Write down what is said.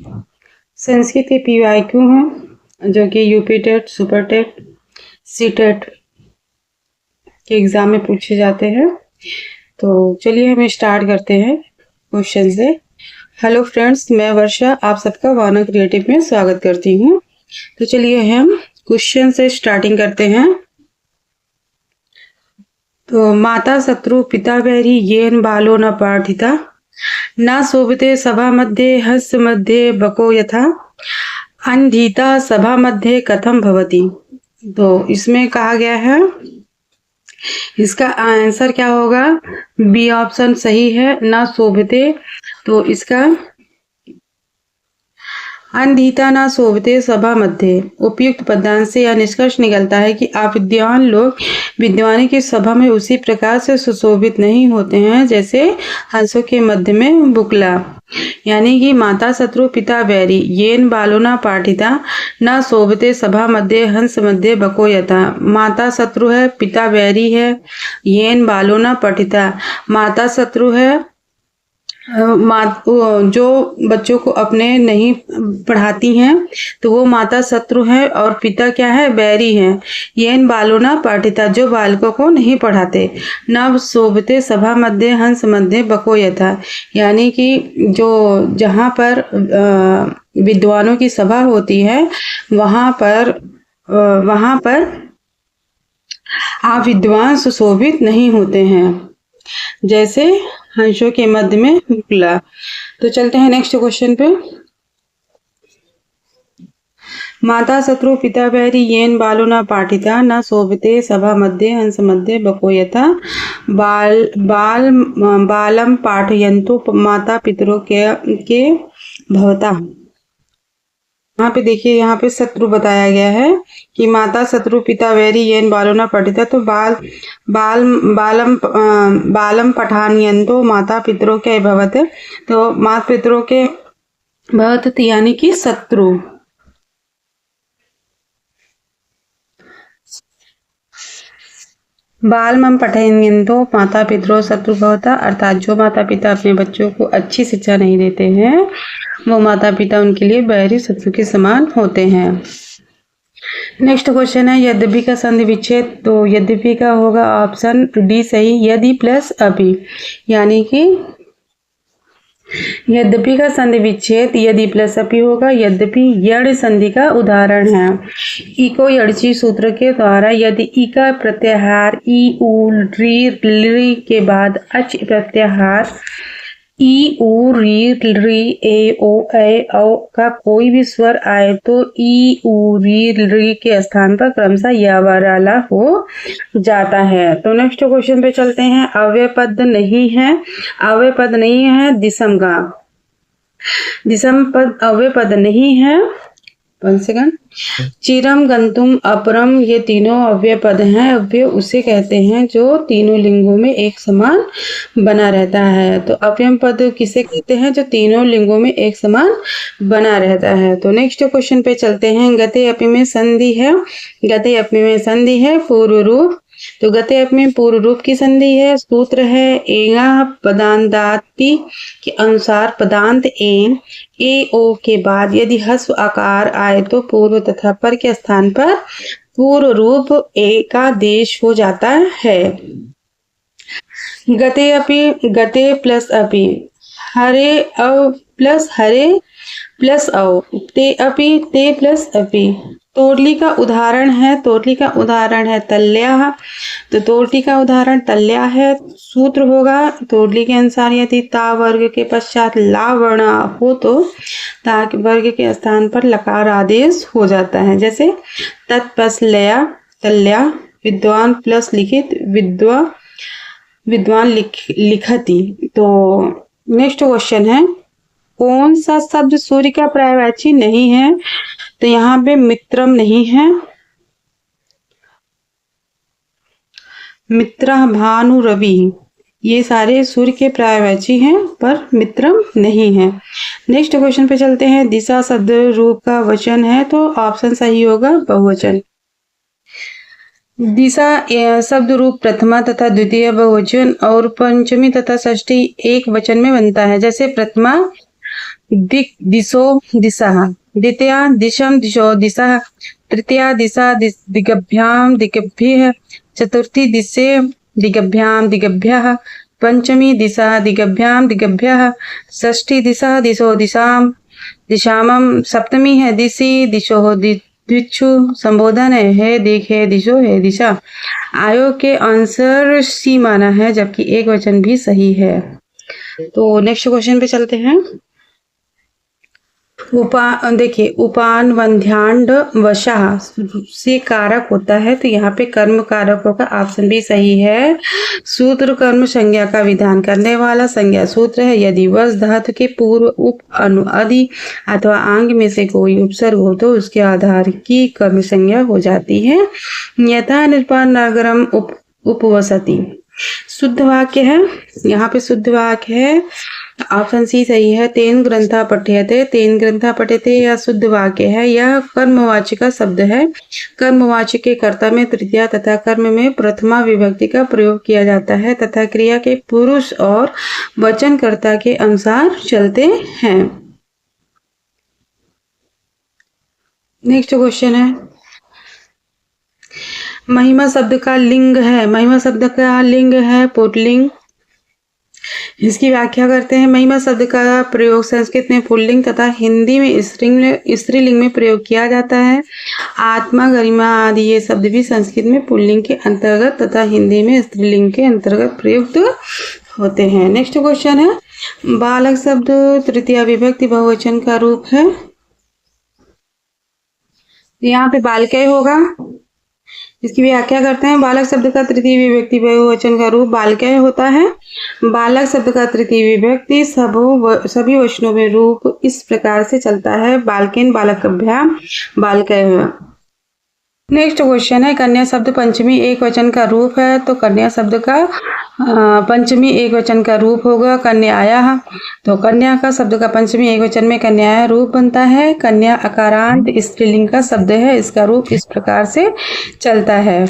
संस्कृत के PYQ हैं जो कि UP TET, super TET, C TET के एग्ज़ाम में पूछे जाते हैं। तो चलिए हम स्टार्ट करते हैं क्वेश्चन से। हेलो फ्रेंड्स, मैं वर्षा आप सबका वाना क्रिएटिव में स्वागत करती हूँ। तो चलिए हम क्वेश्चन से स्टार्टिंग करते हैं। तो माता शत्रु पिता वैरी येन बालो न पाठिता न शोभते सभा मध्ये हस्य मध्ये बको यथा अनधीता सभा मध्ये कथम भवति। तो इसमें कहा गया है, इसका आंसर क्या होगा? बी ऑप्शन सही है, ना शोभते। तो इसका अनधीता ना शोभते सभा मध्य। उपयुक्त पदांश से यह निष्कर्ष निकलता है कि अविद्वान लोग विद्वानी की सभा में उसी प्रकार से सुशोभित नहीं होते हैं जैसे हंसों के मध्य में बुकला। यानी कि माता शत्रु पिता वैरी येन बालो न पाठिता न शोभते सभा मध्य हंस मध्य बको यथा। माता शत्रु है, पिता वैरी है, येन बालो न पठिता माता शत्रु है, जो बच्चों को अपने नहीं पढ़ाती हैं तो वो माता शत्रु है, और पिता क्या है? बैरी है। येन बालो न पाठिता जो बालकों को नहीं पढ़ाते। न शोभते सभा मध्य हंस मध्य बको यथा। यानी कि जो जहाँ पर विद्वानों की सभा होती है वहाँ पर आप विद्वान सुशोभित नहीं होते हैं जैसे हंसों के मध्य में बुकला। तो चलते हैं नेक्स्ट क्वेश्चन पे। माता शत्रु पिता वैरी येन बालो न पाठिता न शोभते सभा मध्य हंस मध्य बको यथा बालम पाठयन्तु माता पितरों के भवता। यहाँ पे देखिए, यहाँ पे शत्रु बताया गया है कि माता शत्रु पिता वैरी येन बालो न पठिता। तो बालम पठानियंतो माता पितरों के भवत। तो माता पितरों के भवत यानी कि शत्रु। बालमम पठयन्तो माता पितरों शत्रु भवता, अर्थात जो माता पिता अपने बच्चों को अच्छी शिक्षा नहीं देते हैं वो माता पिता उनके लिए बैरी शत्रु के समान होते हैं। नेक्स्ट क्वेश्चन है यद्यपि का संधि विच्छेद। तो यद्यपि का होगा ऑप्शन डी सही, यदि प्लस अभी। यानी कि यद्यपि का संधि विच्छेद यदि प्लस अपि होगा। यद्यपि यड़ संधि का उदाहरण है। इको यड़ची सूत्र के द्वारा यदि ई का प्रत्याहार ई उ री के बाद अच प्रत्याहार ई उ री ए ओ ए औ का कोई भी स्वर आए तो ई उ री के स्थान पर क्रमशः या वाला हो जाता है। तो नेक्स्ट क्वेश्चन पे चलते हैं। अव्यय पद नहीं है, अव्यय पद नहीं है दिसम का। दिसम पद अव्यय पद नहीं है। 1 सेकंड। चिरम गंतुम अपरम ये तीनों अव्यय पद हैं। अव्यय उसे कहते हैं जो तीनों लिंगों में एक समान बना रहता है। तो अव्यय पद किसे कहते हैं? जो तीनों लिंगों में एक समान बना रहता है। तो नेक्स्ट क्वेश्चन पे चलते हैं। गते अपि में संधि है, गते अपि में संधि है पूर्व रूप। तो गते अपि में पूर्व रूप की संधि है। सूत्र है एंगा पदांतात्पि के अनुसार पदांत एन ए ओ के बाद यदि हस्व आकार आए तो पूर्व तथा पर के स्थान पर पूर्व रूप ए का देश हो जाता है। गते अपि, गते प्लस अपि, हरे अव प्लस हरे प्लस अव, ते अपि ते प्लस अपि। तोड़ली का उदाहरण है, तोड़ली का उदाहरण है तल्या। तो तोड़ली का उदाहरण तल्या है। सूत्र होगा तोड़ली के अनुसार यदि ता वर्ग के पश्चात ला वर्ण हो तो ता वर्ग के स्थान पर लकार आदेश हो जाता है। जैसे तत्पस लया तल्या, विद्वान प्लस लिखित विद्वान लिखती। तो नेक्स्ट क्वेश्चन है कौन सा शब्द सूर्य का पर्यायवाची नहीं है? तो यहाँ पे मित्रम नहीं है, मित्र भानु रवि ये सारे सूर्य के पर्यायवाची हैं पर मित्रम नहीं है। नेक्स्ट क्वेश्चन पे चलते हैं। दिशा शब्द रूप का वचन है तो ऑप्शन सही होगा बहुवचन। दिशा शब्द रूप प्रथमा तथा द्वितीय बहुवचन और पंचमी तथा षष्ठी एक वचन में बनता है। जैसे प्रथमा दिक् दिशो दिशः, द्वितीया दिशं दिशो दिशः, तृतीया दिशा दिग्भ्यां दिग्भ्यः, चतुर्थी दिशे दिग्भ्यां दिग्भ्यः, पंचमी दिशा दिग्भ्यां दिग्भ्यः, षष्ठी दिशा दिशो दिशाम दिशामम, सप्तमी है दिशि दिशो दिक्षु, संबोधन है दिख है दिशो है दिशा। आयोग के आंसर सी माना है, जबकि एक वचन भी सही है। तो नेक्स्ट क्वेश्चन पे चलते हैं। देखिए उपान वंध्यांड वशाह से कारक होता है, तो यहाँ पे कर्म कारक होगा, ऑप्शन भी सही है। सूत्र कर्म संज्ञा का विधान करने वाला संज्ञा सूत्र है। यदि वश धातु के पूर्व उप अनु अधि अथवा आंग में से कोई उपसर्ग हो तो उसके आधार की कर्म संज्ञा हो जाती है। यथा निर्पान नागरम उपवसति, शुद्ध वाक्य है, यहाँ पे शुद्ध वाक्य है, ऑप्शन सी सही है। तेन ग्रंथा पठ्यते, तेन ग्रंथा पठ्यते यह शुद्ध वाक्य है। यह कर्मवाची का शब्द है। कर्मवाची के कर्ता में तृतीया तथा कर्म में प्रथमा विभक्ति का प्रयोग किया जाता है तथा क्रिया के पुरुष और वचनकर्ता के अनुसार चलते हैं। नेक्स्ट क्वेश्चन है, महिमा शब्द का लिंग है, महिमा शब्द का लिंग है पुल्लिंग। इसकी व्याख्या करते हैं। महिमा शब्द का प्रयोग संस्कृत में पुल्लिंग तथा हिंदी में स्त्रीलिंग में प्रयोग किया जाता है। आत्मा, गरिमा आदि ये शब्द भी संस्कृत में पुल्लिंग के अंतर्गत तथा हिंदी में स्त्रीलिंग के अंतर्गत प्रयुक्त होते हैं। नेक्स्ट क्वेश्चन है, बालक शब्द तृतीया विभक्ति बहुवचन का रूप है। यहाँ पे बालकय होगा, इसकी व्याख्या करते हैं। बालक शब्द का तृतीय विभक्ति बहुवचन का रूप बालकय होता है। बालक शब्द का तृतीय विभक्ति सभी वचनों में रूप इस प्रकार से चलता है, बालकेन, बालकभ्याम, बालकय। नेक्स्ट क्वेश्चन है, कन्या शब्द पंचमी एक वचन का रूप है, तो कन्या शब्द का पंचमी एक वचन का रूप होगा कन्यायाः। तो कन्या का शब्द का पंचमी एक वचन में कन्याया रूप बनता है। कन्या अकारांत स्त्रीलिंग का शब्द है, इसका रूप इस प्रकार से चलता है।